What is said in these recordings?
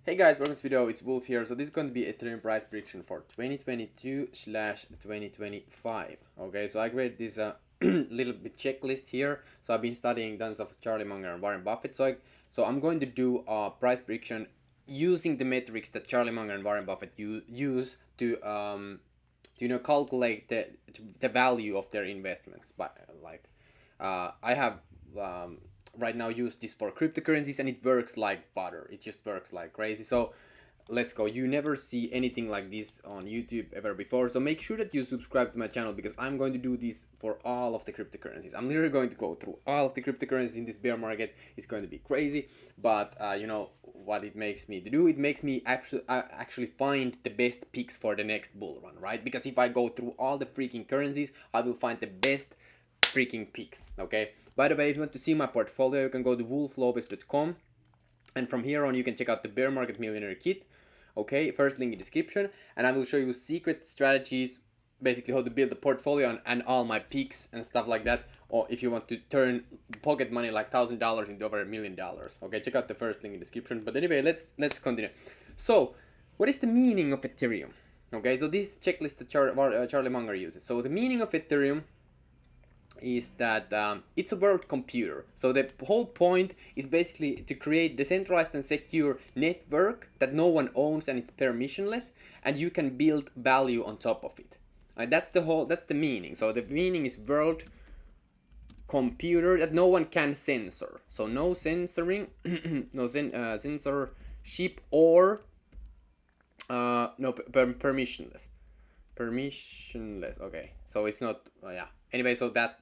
Hey guys, welcome to this video. It's Wolf here. So this is going to be Ethereum price prediction for 2022/2025. Okay, so I created this little bit checklist here. So I've been studying tons of Charlie Munger and Warren Buffett. So I'm going to do a price prediction using the metrics that Charlie Munger and Warren Buffett use to calculate the value of their investments. But I have right now use this for cryptocurrencies and it works like butter. It just works like crazy. So let's go. You never see anything like this on YouTube ever before. So make sure that you subscribe to my channel because I'm going to do this for all of the cryptocurrencies. I'm literally going to go through all of the cryptocurrencies in this bear market. It's going to be crazy, but you know what it makes me to do? It makes me actually find the best picks for the next bull run, right? Because if I go through all the freaking currencies, I will find the best freaking picks. Okay, by the way, if you want to see my portfolio, you can go to wolflopez.com, and from here on you can check out the bear market millionaire kit. Okay, first link in description, and I will show you secret strategies, basically how to build a portfolio and all my picks and stuff like that. Or if you want to turn pocket money like $1,000 into over $1 million. Okay, check out the first link in description. But anyway, let's continue. So what is the meaning of Ethereum? Okay, so this checklist that Charlie Munger uses. So the meaning of Ethereum is that it's a world computer. So the whole point is basically to create decentralized and secure network that no one owns and it's permissionless, and you can build value on top of it. That's the meaning. So the meaning is world computer that no one can censor. So no censoring, no censorship or no permissionless. Permissionless. Okay, so it's not yeah. Anyway, so that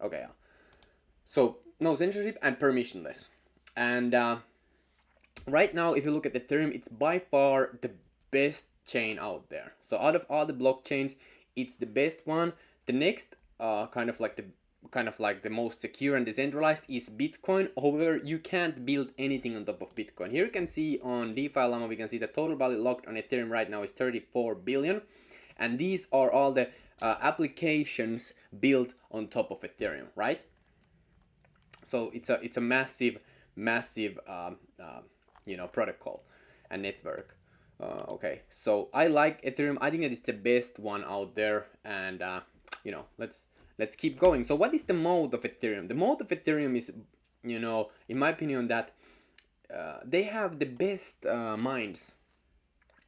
okay, yeah. So no censorship and permissionless. And right now, if you look at Ethereum, it's by far the best chain out there. So out of all the blockchains, it's the best one. The next kind of like the most secure and decentralized is Bitcoin. However, you can't build anything on top of Bitcoin. Here you can see on DeFi Llama, we can see the total value locked on Ethereum right now is 34 billion. And these are all the applications built on top of Ethereum, right? So it's a massive protocol and network. Okay, so I like Ethereum. I think that it's the best one out there, and let's keep going. So what is the mode of Ethereum? The mode of Ethereum is, in my opinion, that they have the best minds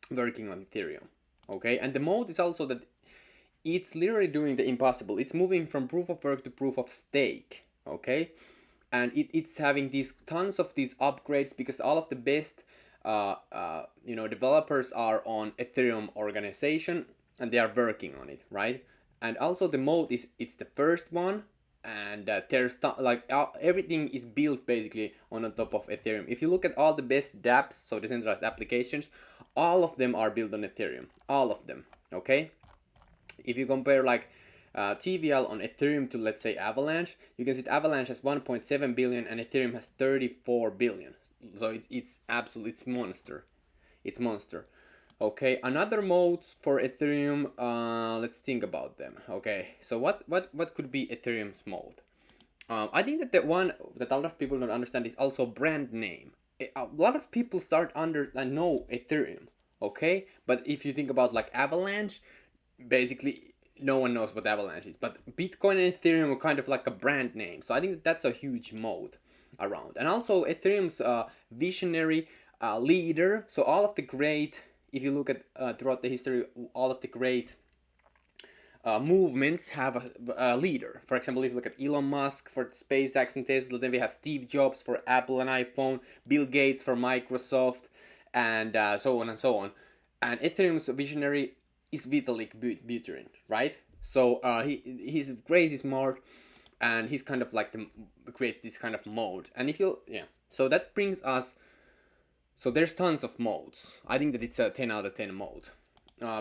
working on Ethereum. Okay, and the mode is also that it's literally doing the impossible. It's moving from proof of work to proof of stake. Okay, and it's having these tons of these upgrades because all of the best developers are on Ethereum organization and they are working on it, right? And also the mode it's the first one, and there's everything is built basically on top of Ethereum. If you look at all the best dApps, so decentralized applications, all of them are built on Ethereum, all of them. Okay, if you compare like TVL on Ethereum to, let's say, Avalanche, you can see Avalanche has 1.7 billion and Ethereum has 34 billion. So it's monster. It's monster. Okay, another modes for Ethereum, let's think about them. Okay, so what could be Ethereum's mode? I think that the one that a lot of people don't understand is also brand name. A lot of people know Ethereum, okay? But if you think about like Avalanche, basically no one knows what Avalanche is. But Bitcoin and Ethereum are kind of like a brand name. So I think that's a huge mode around. And also Ethereum's visionary leader. So all of the great, if you look at throughout the history, all of the great movements have a leader. For example, if you look at Elon Musk for SpaceX and Tesla, then we have Steve Jobs for Apple and iPhone, Bill Gates for Microsoft, and so on and so on. And Ethereum's visionary is Vitalik Buterin, right? So he's crazy smart, and he's kind of like creates this kind of mode. And so that brings us. So there's tons of modes. I think that it's a 10 out of 10 mode.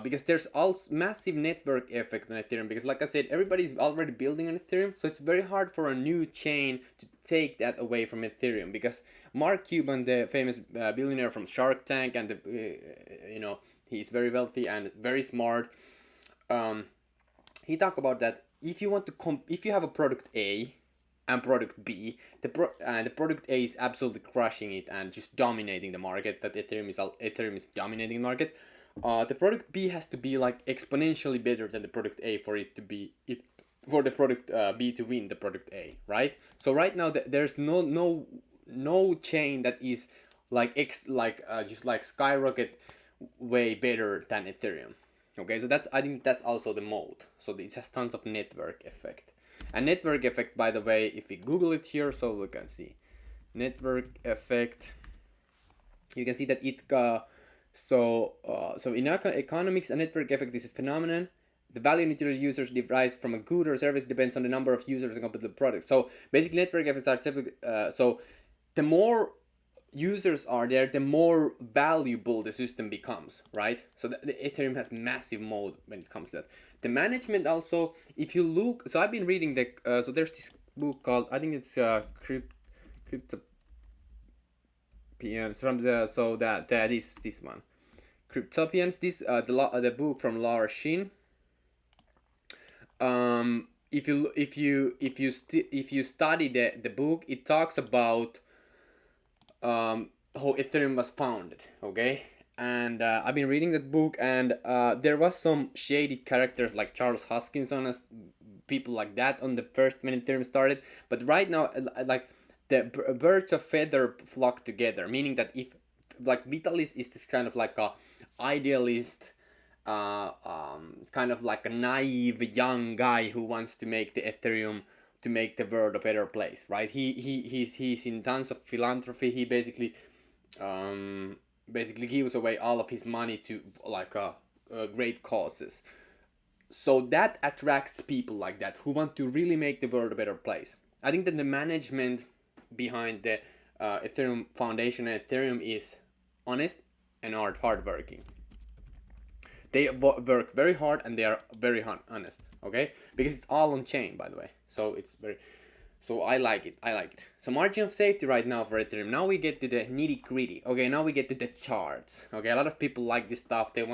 Because there's also massive network effect on Ethereum. Because like I said, everybody's already building on Ethereum. So it's very hard for a new chain to take that away from Ethereum. Because Mark Cuban, the famous billionaire from Shark Tank, and he's very wealthy and very smart. He talked about that if you want to if you have a product A and product B. The product A is absolutely crushing it and just dominating the market. That Ethereum is dominating the market. The product B has to be like exponentially better than the product A for it to be it for the product B to win the product A, right? So right now there's no chain that is like just like skyrocket way better than Ethereum. Okay, so I think that's also the mode. So it has tons of network effect. And network effect, by the way, if we Google it here, so we can see network effect. You can see that it so in economics, a network effect is a phenomenon. The value individual users derives from a good or service depends on the number of users and complete product. So basically, network effects are typically so the more users are there, the more valuable the system becomes, right? So the Ethereum has massive mode when it comes to that. The management also, if you look, so I've been reading so there's this book called, I think it's Crypto from that is this one, Cryptopians. This the book from Laura Shin. If you study the book, it talks about how Ethereum was founded, okay? And I've been reading that book, and there was some shady characters like Charles Hoskinson and people like that on the first when Ethereum started. But right now, like the birds of feather flock together, meaning that if like Vitalis is this kind of like a idealist, kind of like a naive young guy who wants to make the Ethereum to make the world a better place, right? He's in tons of philanthropy. He basically gives away all of his money to like great causes. So that attracts people like that who want to really make the world a better place. I think that the management behind the Ethereum Foundation and Ethereum is honest and are hardworking. They work very hard and they are very honest, okay? Because it's all on chain, by the way. So it's very, so I like it. So margin of safety right now for Ethereum. Now we get to the nitty gritty. Okay, now we get to the charts. Okay, a lot of people like this stuff. They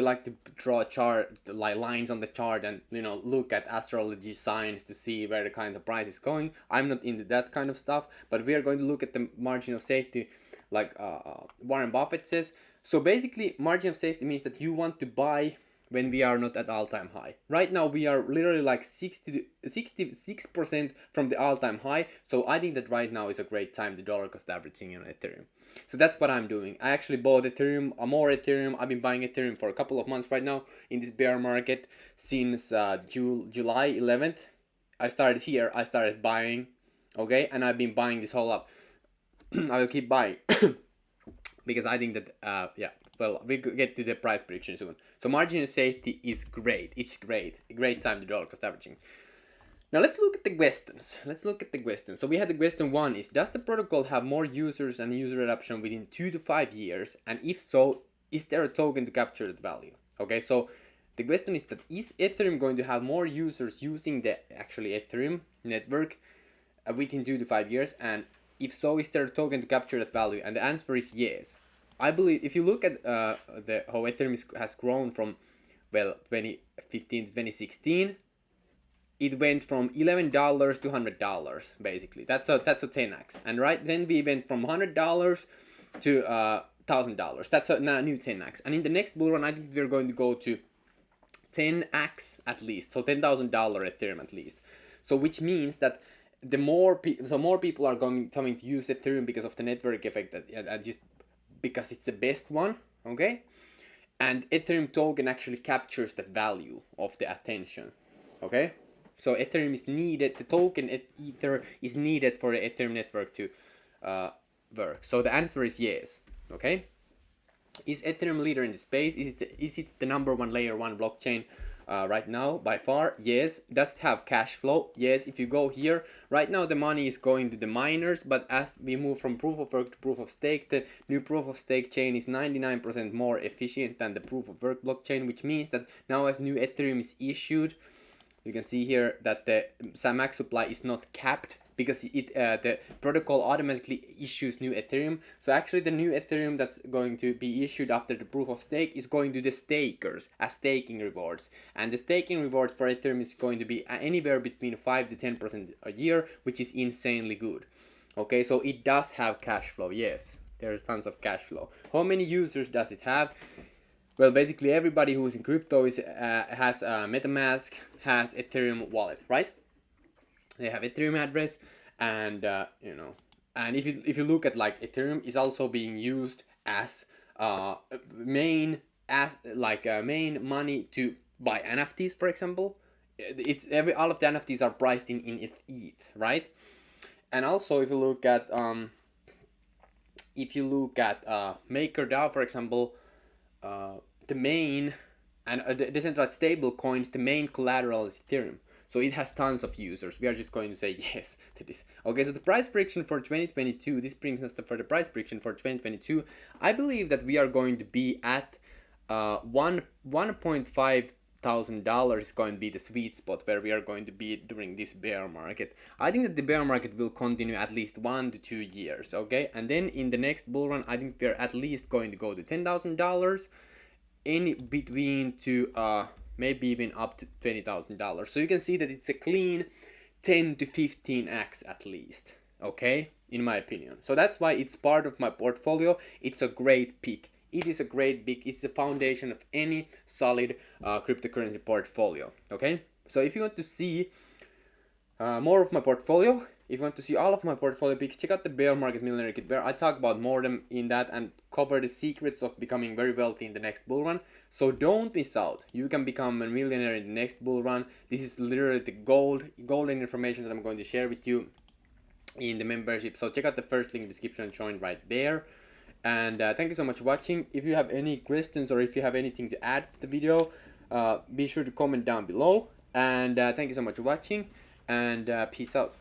like to draw a chart, like lines on the chart, and look at astrology signs to see where the kind of price is going. I'm not into that kind of stuff, but we are going to look at the margin of safety, like Warren Buffett says. So basically, margin of safety means that you want to buy when we are not at all-time high. Right now, we are literally like 66% from the all-time high. So I think that right now is a great time to dollar cost averaging on Ethereum. So that's what I'm doing. I actually bought Ethereum, more Ethereum. I've been buying Ethereum for a couple of months right now in this bear market since July 11th. I started buying, okay? And I've been buying this whole up. I will keep buying. Because I think that, we get to the price prediction soon. So margin of safety is great. It's great. A great time to dollar cost averaging. Now let's look at the questions. So we had the question 1 is, does the protocol have more users and user adoption within 2 to 5 years? And if so, is there a token to capture that value? Okay, so the question is that, is Ethereum going to have more users using the actually Ethereum network within 2 to 5 years? And if so, is there a token to capture that value? And the answer is yes. I believe if you look at how Ethereum has grown from 2015 to 2016, it went from $11 to $100 basically. That's a 10x. And right then we went from $100 to $1,000. That's a new 10x. And in the next bull run, I think we're going to go to 10x at least. So $10,000 Ethereum at least. So which means that more people are coming to use Ethereum because of the network effect, that just because it's the best one, okay? And Ethereum token actually captures that value of the attention, okay? So Ethereum is needed, the token Ether is needed for the Ethereum network to work. So the answer is yes, okay? Is Ethereum leader in the space? Is it the number one layer 1 blockchain right now? By far, yes. Does it have cash flow? Yes. If you go here, right now the money is going to the miners, but as we move from proof of work to proof of stake, the new proof of stake chain is 99% more efficient than the proof of work blockchain, which means that now as new Ethereum is issued, you can see here that the max supply is not capped, because the protocol automatically issues new Ethereum. So actually the new Ethereum that's going to be issued after the proof of stake is going to the stakers as staking rewards, and the staking reward for Ethereum is going to be anywhere between 5 to 10% a year, which is insanely good. Okay, so it does have cash flow. Yes, there's tons of cash flow. How many users does it have? Well, basically everybody who's in crypto has MetaMask, has Ethereum wallet, right? They have Ethereum address, and and if you look at like Ethereum is also being used as main main money to buy NFTs, for example. It's all of the NFTs are priced in ETH, right? And also if you look at MakerDAO, for example, the main and the decentralized stable coins, the main collateral is Ethereum. So it has tons of users. We are just going to say yes to this. Okay, so the price prediction for 2022, this brings us for the price prediction for 2022. I believe that we are going to be at $1.5 is going to be the sweet spot where we are going to be during this bear market. I think that the bear market will continue at least 1 to 2 years, okay? And then in the next bull run, I think we're at least going to go to $10,000, in between to maybe even up to $20,000. So you can see that it's a clean 10 to 15x at least, okay, in my opinion. So that's why it's part of my portfolio. It's a great pick. It is a great pick. It's the foundation of any solid cryptocurrency portfolio, okay? So if you want to see more of my portfolio, if you want to see all of my portfolio picks, check out the Bear Market Millionaire Kit, where I talk about more them in that and cover the secrets of becoming very wealthy in the next bull run. So don't miss out. You can become a millionaire in the next bull run. This is literally the golden information that I'm going to share with you in the membership. So check out the first link in the description and join right there. And thank you so much for watching. If you have any questions or if you have anything to add to the video, be sure to comment down below. And thank you so much for watching, and peace out.